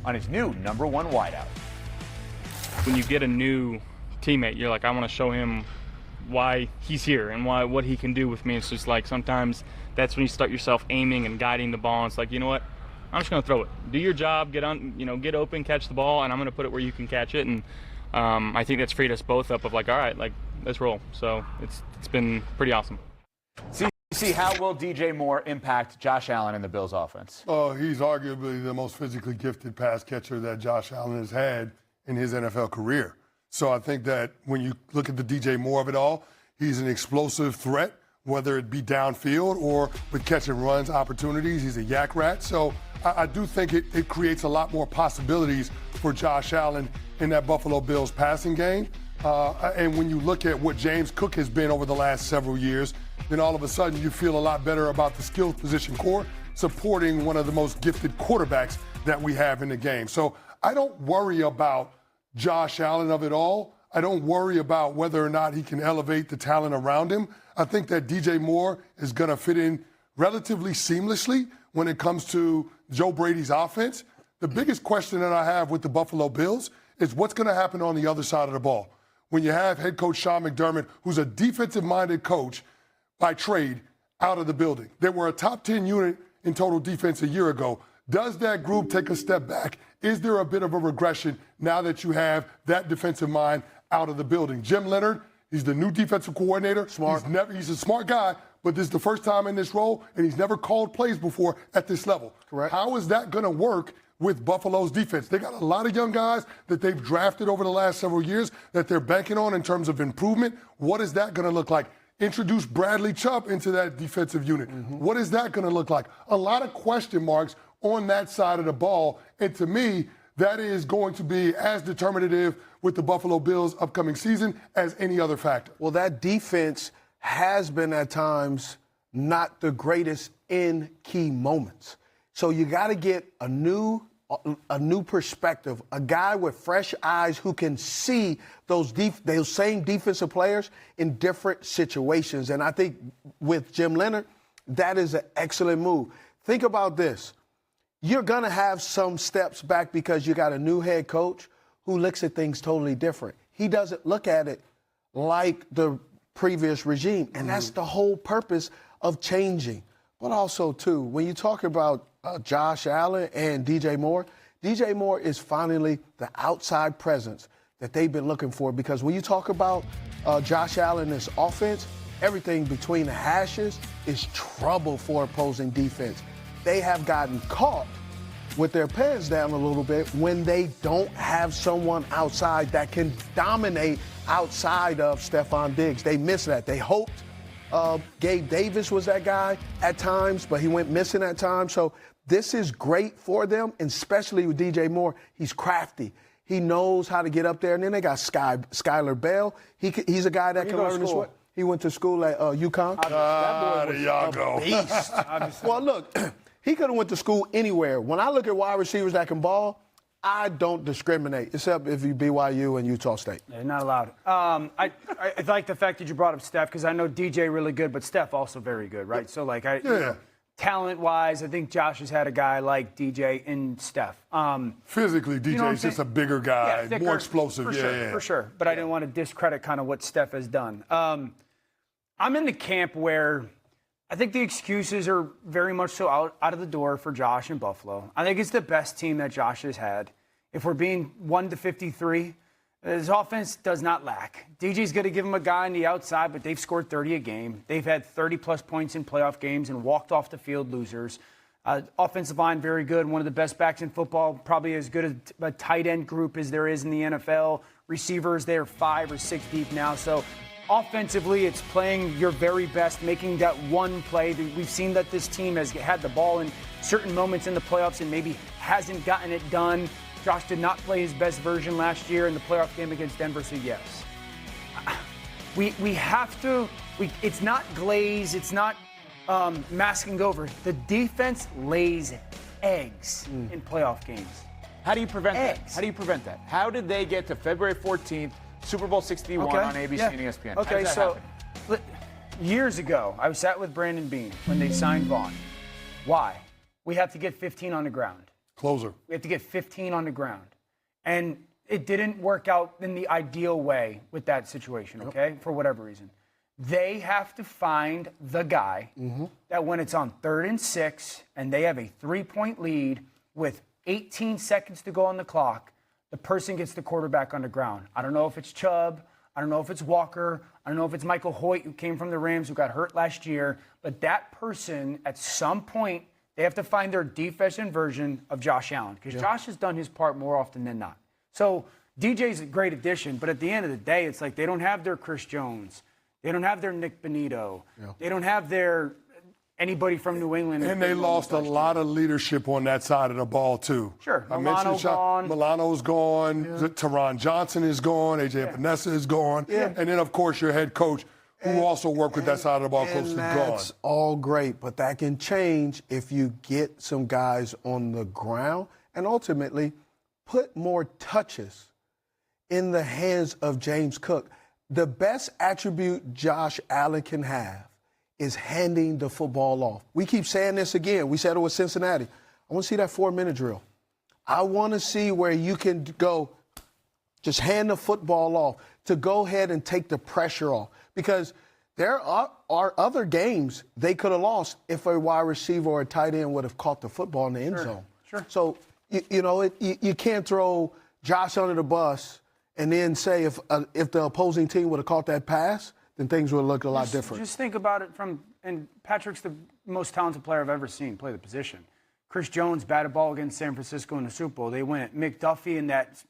on his new #1 wideout. When you get a new teammate, you're like, I want to show him why he's here and what he can do with me. It's just like sometimes that's when you start yourself aiming and guiding the ball. And it's like, you know what? I'm just going to throw it. Do your job, get open, catch the ball, and I'm going to put it where you can catch it. And I think that's freed us both up of like, all right, like, let's roll. So it's been pretty awesome. See, how will DJ Moore impact Josh Allen in the Bills offense? He's arguably the most physically gifted pass catcher that Josh Allen has had in his NFL career. So I think that when you look at the DJ Moore of it all, he's an explosive threat, whether it be downfield or with catch and runs opportunities. He's a yak rat. So I do think it creates a lot more possibilities for Josh Allen in that Buffalo Bills passing game. And when you look at what James Cook has been over the last several years, then all of a sudden you feel a lot better about the skill position core supporting one of the most gifted quarterbacks that we have in the game. So I don't worry about Josh Allen of it all. I don't worry about whether or not he can elevate the talent around him. I think that DJ Moore is going to fit in relatively seamlessly when it comes to Joe Brady's offense. The biggest question that I have with the Buffalo Bills is what's going to happen on the other side of the ball. When you have head coach Sean McDermott, who's a defensive-minded coach by trade, out of the building. They were a top 10 unit in total defense a year ago. Does that group take a step back? Is there a bit of a regression now that you have that defensive mind out of the building? Jim Leonard, he's the new defensive coordinator. Smart. He's a smart guy, but this is the first time in this role, and he's never called plays before at this level. Correct. How is that going to work with Buffalo's defense? They got a lot of young guys that they've drafted over the last several years that they're banking on in terms of improvement. What is that going to look like? Introduce Bradley Chubb into that defensive unit. What is that going to look like? A lot of question marks on that side of the ball. And to me, that is going to be as determinative with the Buffalo Bills' upcoming season as any other factor. Well, that defense has been at times not the greatest in key moments. So you got to get a new perspective, a guy with fresh eyes who can see those same defensive players in different situations. And I think with Jim Leonard, that is an excellent move. Think about this. You're going to have some steps back because you got a new head coach who looks at things totally different. He doesn't look at it like the previous regime. And that's the whole purpose of changing. But also, too, when you talk about Josh Allen and DJ Moore is finally the outside presence that they've been looking for. Because when you talk about Josh Allen and his offense, everything between the hashes is trouble for opposing defense. They have gotten caught with their pants down a little bit when they don't have someone outside that can dominate outside of Stephon Diggs. They miss that. They hoped Gabe Davis was that guy at times, but he went missing at times. So this is great for them, and especially with DJ Moore. He's crafty. He knows how to get up there. And then they got Skylar Bell. He's a guy that can learn his way. He went to school at UConn. There y'all go. Beast. Well, look, he could have went to school anywhere. When I look at wide receivers that can ball, I don't discriminate, except if you BYU and Utah State. Yeah, not allowed. I like the fact that you brought up Steph because I know DJ really good, but Steph also very good, right? So, like, talent-wise, I think Josh has had a guy like DJ and Steph. Physically, DJ's just a bigger guy, thicker, more explosive. For sure. But I didn't want to discredit kind of what Steph has done. I'm in the camp where I think the excuses are very much so out of the door for Josh in Buffalo. I think it's the best team that Josh has had. If we're being 1-53, his offense does not lack. DJ's going to give him a guy on the outside, but they've scored 30 a game. They've had 30-plus points in playoff games and walked off the field losers. Offensive line, very good. One of the best backs in football, probably as good a tight end group as there is in the NFL. Receivers, they're 5 or 6 deep now. So offensively, it's playing your very best, making that one play. We've seen that this team has had the ball in certain moments in the playoffs and maybe hasn't gotten it done. Josh did not play his best version last year in the playoff game against Denver, so yes. We have to, it's not glaze, it's not masking over. The defense lays eggs in playoff games. How do you prevent that? Eggs. How do you prevent that? How did they get to February 14th, Super Bowl 61 on ABC and ESPN? Okay, so years ago, I was sat with Brandon Beane when they signed Vaughn. Why? We have to get 15 on the ground. Closer. We have to get 15 on the ground. And it didn't work out in the ideal way with that situation, okay, for whatever reason. They have to find the guy that when it's on 3rd and 6 and they have a 3-point lead with 18 seconds to go on the clock, the person gets the quarterback on the ground. I don't know if it's Chubb. I don't know if it's Walker. I don't know if it's Michael Hoyt, who came from the Rams, who got hurt last year. But that person, at some point, they have to find their defensive version of Josh Allen, because Josh has done his part more often than not. So DJ's a great addition, but at the end of the day, it's like they don't have their Chris Jones. They don't have their Nick Bonito. They don't have their anybody from New England. And they lost a lot of leadership on that side of the ball, too. Sure. I mentioned gone. Milano's gone. Teron Johnson is gone. A.J. Epinesa is gone. And then, of course, your head coach, who also worked with that side of the ball, close to gone. That's all great, but that can change if you get some guys on the ground and ultimately put more touches in the hands of James Cook. The best attribute Josh Allen can have is handing the football off. We keep saying this again. We said it with Cincinnati. I want to see that 4-minute drill. I want to see where you can go, just hand the football off, to go ahead and take the pressure off. Because there are other games they could have lost if a wide receiver or a tight end would have caught the football in the end zone. Sure. So, you can't throw Josh under the bus and then say if the opposing team would have caught that pass, then things would look a lot different. Just think about it and Patrick's the most talented player I've ever seen play the position. Chris Jones batted ball against San Francisco in the Super Bowl. They win it. McDuffie and that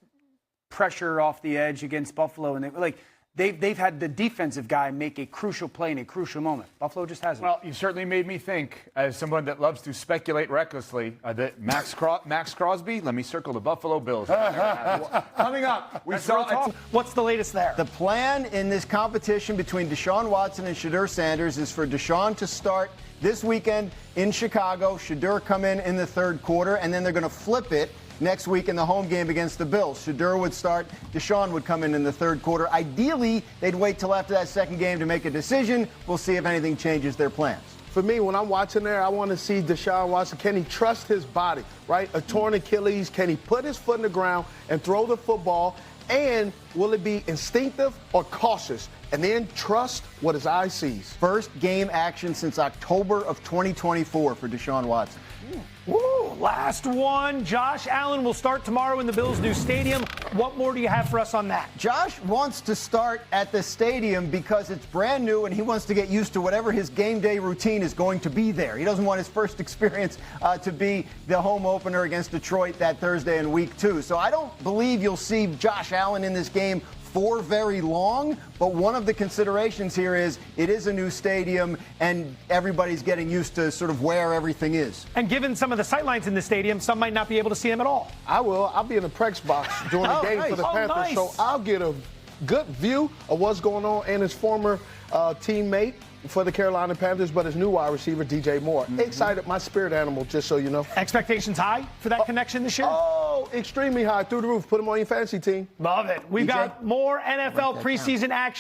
pressure off the edge against Buffalo, and they've had the defensive guy make a crucial play in a crucial moment. Buffalo just hasn't. Well, you certainly made me think, as someone that loves to speculate recklessly, that Max Crosby, let me circle the Buffalo Bills. Coming up, we saw What's the latest there? The plan in this competition between Deshaun Watson and Shedeur Sanders is for Deshaun to start this weekend in Chicago, Shedeur come in the 3rd quarter, and then they're going to flip it next week in the home game against the Bills. Shedeur would start, Deshaun would come in the 3rd quarter. Ideally, they'd wait till after that 2nd game to make a decision. We'll see if anything changes their plans. For me, when I'm watching there, I want to see Deshaun Watson. Can he trust his body, right? A torn Achilles. Can he put his foot in the ground and throw the football? And will it be instinctive or cautious? And then trust what his eye sees. First game action since October of 2024 for Deshaun Watson. Woo, last one. Josh Allen will start tomorrow in the Bills' new stadium. What more do you have for us on that? Josh wants to start at the stadium because it's brand new and he wants to get used to whatever his game day routine is going to be there. He doesn't want his first experience to be the home opener against Detroit that Thursday in week 2. So I don't believe you'll see Josh Allen in this game for very long, but one of the considerations here is it is a new stadium and everybody's getting used to sort of where everything is. And given some of the sightlines in the stadium, some might not be able to see him at all. I will. I'll be in the press box during the game for the Panthers, nice. so I'll get a good view of what's going on and his former teammate for the Carolina Panthers, but his new wide receiver, DJ Moore. Excited, my spirit animal, just so you know. Expectations high for that connection this year? Oh, extremely high, through the roof. Put him on your fantasy team. Love it. We've got more NFL preseason action.